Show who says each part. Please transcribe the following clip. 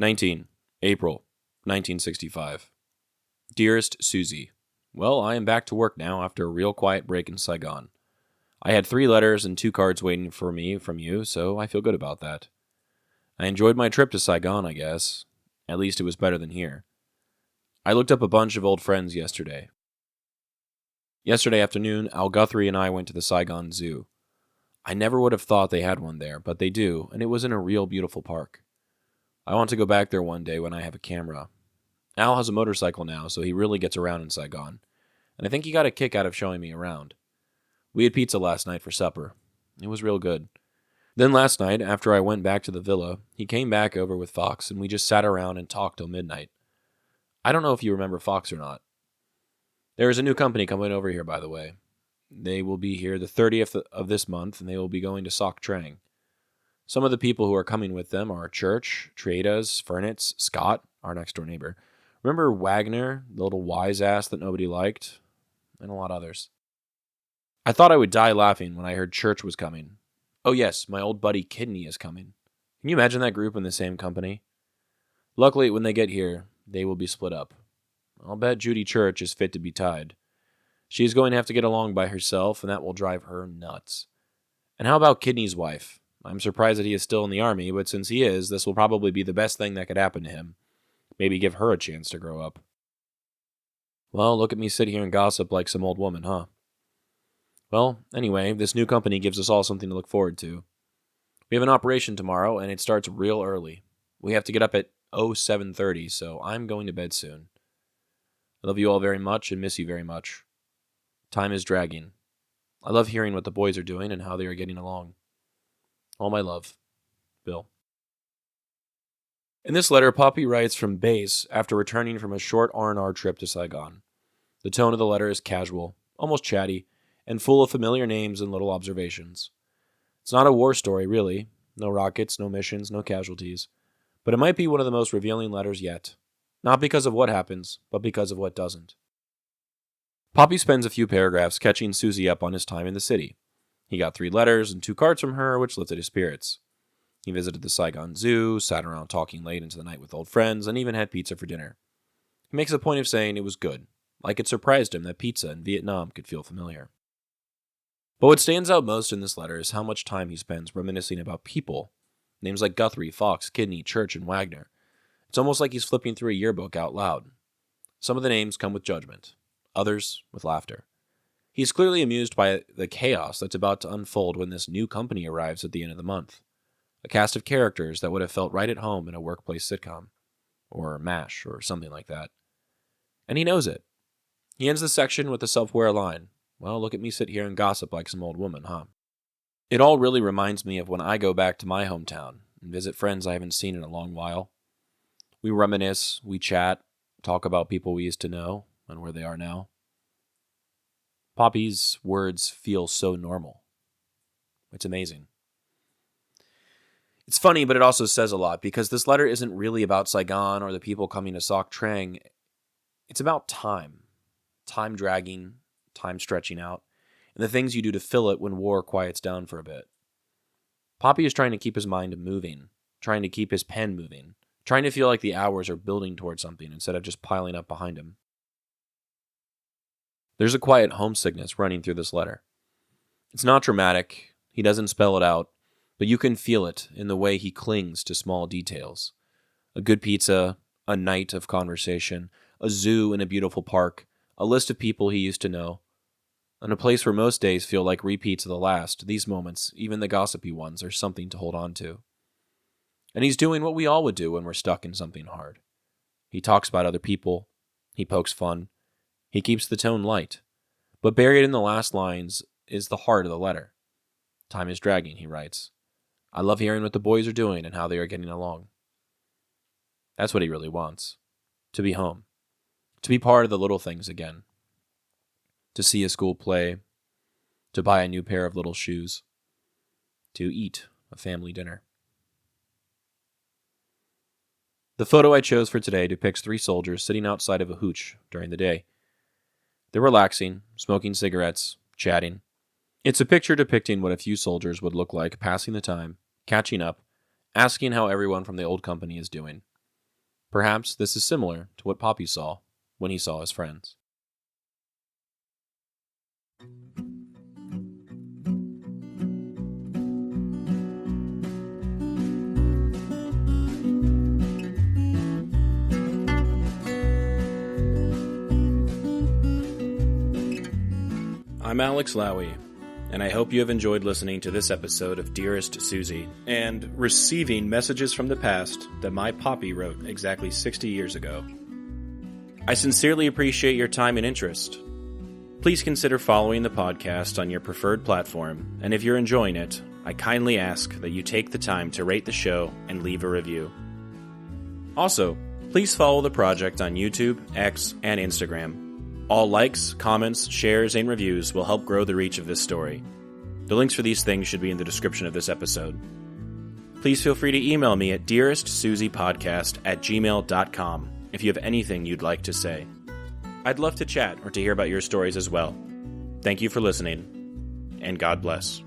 Speaker 1: 19. April, 1965. Dearest Suzie, well, I am back to work now after a real quiet break in Saigon. I had 3 letters and 2 cards waiting for me from you, so I feel good about that. I enjoyed my trip to Saigon, I guess. At least it was better than here. I looked up a bunch of old friends yesterday. Yesterday afternoon, Al Guthrie and I went to the Saigon Zoo. I never would have thought they had one there, but they do, and it was in a real beautiful park. I want to go back there one day when I have a camera. Al has a motorcycle now, so he really gets around in Saigon, and I think he got a kick out of showing me around. We had pizza last night for supper. It was real good. Then last night, after I went back to the villa, he came back over with Fox, and we just sat around and talked till midnight. I don't know if you remember Fox or not. There is a new company coming over here, by the way. They will be here the 30th of this month, and they will be going to Sok Trang. Some of the people who are coming with them are Church, Triedas, Furnitz, Scott, our next-door neighbor. Remember Wagner, the little wise-ass that nobody liked? And a lot of others. I thought I would die laughing when I heard Church was coming. Oh yes, my old buddy Kidney is coming. Can you imagine that group in the same company? Luckily, when they get here, they will be split up. I'll bet Judy Church is fit to be tied. She is going to have to get along by herself, and that will drive her nuts. And how about Kidney's wife? I'm surprised that he is still in the army, but since he is, this will probably be the best thing that could happen to him. Maybe give her a chance to grow up. Well, look at me sit here and gossip like some old woman, huh? Well, anyway, this new company gives us all something to look forward to. We have an operation tomorrow, and it starts real early. We have to get up at 07:30, so I'm going to bed soon. I love you all very much and miss you very much. Time is dragging. I love hearing what the boys are doing and how they are getting along. All my love, Bill. In this letter, Popi writes from base after returning from a short R&R trip to Saigon. The tone of the letter is casual, almost chatty, and full of familiar names and little observations. It's not a war story, really. No rockets, no missions, no casualties. But it might be one of the most revealing letters yet. Not because of what happens, but because of what doesn't. Popi spends a few paragraphs catching Suzie up on his time in the city. He got 3 letters and 2 cards from her, which lifted his spirits. He visited the Saigon Zoo, sat around talking late into the night with old friends, and even had pizza for dinner. He makes a point of saying it was good, like it surprised him that pizza in Vietnam could feel familiar. But what stands out most in this letter is how much time he spends reminiscing about people. Names like Guthrie, Fox, Kidney, Church, and Wagner. It's almost like he's flipping through a yearbook out loud. Some of the names come with judgment, others with laughter. He's clearly amused by the chaos that's about to unfold when this new company arrives at the end of the month. A cast of characters that would have felt right at home in a workplace sitcom, or MASH, or something like that. And he knows it. He ends the section with the self-aware line, well, look at me sit here and gossip like some old woman, huh? It all really reminds me of when I go back to my hometown and visit friends I haven't seen in a long while. We reminisce, we chat, talk about people we used to know and where they are now. Popi's words feel so normal. It's amazing. It's funny, but it also says a lot because this letter isn't really about Saigon or the people coming to Sok Trang. It's about time. Time dragging, time stretching out, and the things you do to fill it when war quiets down for a bit. Popi is trying to keep his mind moving, trying to keep his pen moving, trying to feel like the hours are building towards something instead of just piling up behind him. There's a quiet homesickness running through this letter. It's not dramatic, he doesn't spell it out, but you can feel it in the way he clings to small details. A good pizza, a night of conversation, a zoo in a beautiful park, a list of people he used to know. In a place where most days feel like repeats of the last, these moments, even the gossipy ones, are something to hold on to. And he's doing what we all would do when we're stuck in something hard. He talks about other people, he pokes fun, he keeps the tone light. But buried in the last lines is the heart of the letter. Time is dragging, he writes. I love hearing what the boys are doing and how they are getting along. That's what he really wants. To be home. To be part of the little things again. To see a school play. To buy a new pair of little shoes. To eat a family dinner. The photo I chose for today depicts 3 soldiers sitting outside of a hooch during the day. They're relaxing, smoking cigarettes, chatting. It's a picture depicting what a few soldiers would look like passing the time, catching up, asking how everyone from the old company is doing. Perhaps this is similar to what Popi saw when he saw his friends. I'm Alex Lowy, and I hope you have enjoyed listening to this episode of Dearest Suzie and receiving messages from the past that my Popi wrote exactly 60 years ago. I sincerely appreciate your time and interest. Please consider following the podcast on your preferred platform, and if you're enjoying it, I kindly ask that you take the time to rate the show and leave a review. Also, please follow the project on YouTube, X, and Instagram. All likes, comments, shares, and reviews will help grow the reach of this story. The links for these things should be in the description of this episode. Please feel free to email me at dearestsuziepodcast@gmail.com if you have anything you'd like to say. I'd love to chat or to hear about your stories as well. Thank you for listening, and God bless.